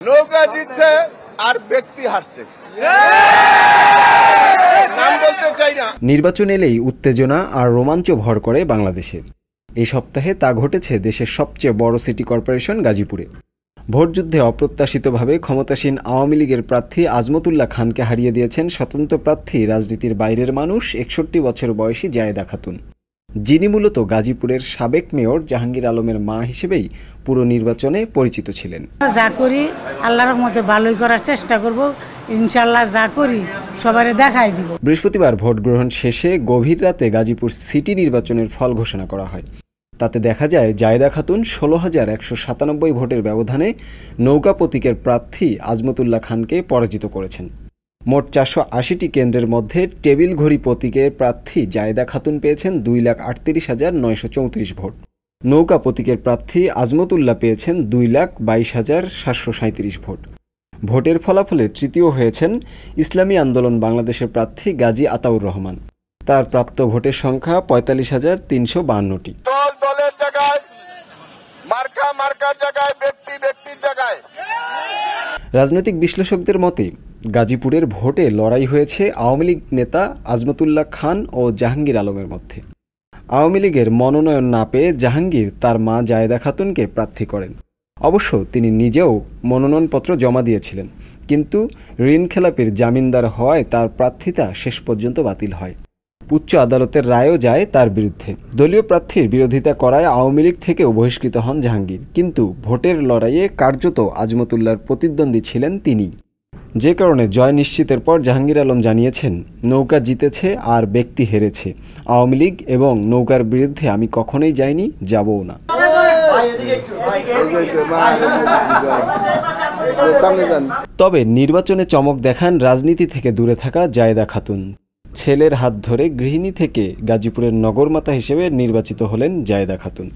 নৌকা জিতছে আর ব্যক্তি হারছে। নাম বলতে চাই না। নির্বাচন এলেই উত্তেজনা আর রোমাঞ্চ ভর করে বাংলাদেশে। এই সপ্তাহে তা ঘটেছে দেশের সবচেয়ে বড় সিটি কর্পোরেশন গাজীপুরে। ভোটযুদ্ধে অপ্রত্যাশিতভাবে ক্ষমতাসীন আওয়ামী লীগের প্রার্থী আজমতুল্লাহ খানকে হারিয়ে দিয়েছেন স্বতন্ত্র প্রার্থী রাজনীতির বাইরের মানুষ 61 বছর বয়সী জায়েদা খাতুন, যিনি মূলত গাজীপুরের সাবেক মেয়র জাহাঙ্গীর আলমের মা হিসেবেই পুরো নির্বাচনে পরিচিত ছিলেন। যা করি আল্লাহর মধ্যে ভালোই করার চেষ্টা করব, ইনশাআল্লাহ যা করি সবারে দেখাই দিব। বৃহস্পতিবার ভোট গ্রহণ শেষে গভীর রাতে গাজীপুর সিটি নির্বাচনের ফল ঘোষণা করা হয়। তাতে দেখা যায় জায়েদা খাতুন 16,197 ভোটের ব্যবধানে নৌকা প্রতীকের প্রার্থী আজমতুল্লাহ খানকে পরাজিত করেছেন। মোট 480টি কেন্দ্রের মধ্যে টেবিল ঘড়ি প্রতীকের প্রার্থী জায়েদা খাতুন পেয়েছেন 2,38,934 ভোট। নৌকা প্রতীকের প্রার্থী আজমতুল্লাহ পেয়েছেন 2,22,737 ভোট। ভোটের ফলাফলে তৃতীয় হয়েছেন ইসলামী আন্দোলন বাংলাদেশের প্রার্থী গাজী আতাউর রহমান। তার প্রাপ্ত ভোটের সংখ্যা 45,352টি। দল দলের জায়গায়, মার্কা মার্কার জায়গায়, ব্যক্তি ব্যক্তির জায়গায়। রাজনৈতিক বিশ্লেষকদের মতে গাজীপুরের ভোটে লড়াই হয়েছে আওয়ামী লীগ নেতা আজমতুল্লাহ খান ও জাহাঙ্গীর আলমের মধ্যে। আওয়ামী লীগের মনোনয়ন না পেয়ে জাহাঙ্গীর তার মা জায়েদা খাতুনকে প্রার্থী করেন। অবশ্য তিনি নিজেও মনোনয়নপত্র জমা দিয়েছিলেন, কিন্তু ঋণ খেলাপির জামিনদার হওয়ায় তার প্রার্থিতা শেষ পর্যন্ত বাতিল হয়। উচ্চ আদালতের রায়ও যায় তার বিরুদ্ধে। দলীয় প্রার্থীর বিরোধিতা করায় আওয়ামী লীগ থেকেও বহিষ্কৃত হন জাহাঙ্গীর, কিন্তু ভোটের লড়াইয়ে কার্যত আজমতুল্লাহর প্রতিদ্বন্দ্বী ছিলেন তিনি। যে কারণে জয় নিশ্চিতের পর জাহাঙ্গীর আলম জানিয়েছেন, নৌকা জিতেছে আর ব্যক্তি হেরেছে। আওয়ামী লীগ এবং নৌকার বিরুদ্ধে আমি কখনোই যাইনি, যাবও না। তবে নির্বাচনে চমক দেখান রাজনীতি থেকে দূরে থাকা জায়েদা খাতুন। ছেলের হাত ধরে গৃহিণী থেকে গাজীপুরের নগরমাতা হিসেবে নির্বাচিত হলেন জায়েদা খাতুন।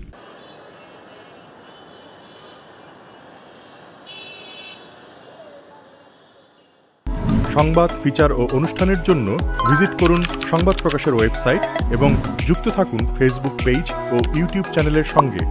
সংবাদ, ফিচার ও অনুষ্ঠানের জন্য ভিজিট করুন সংবাদ প্রকাশের ওয়েবসাইট এবং যুক্ত থাকুন ফেসবুক পেজ ও ইউটিউব চ্যানেলের সঙ্গে।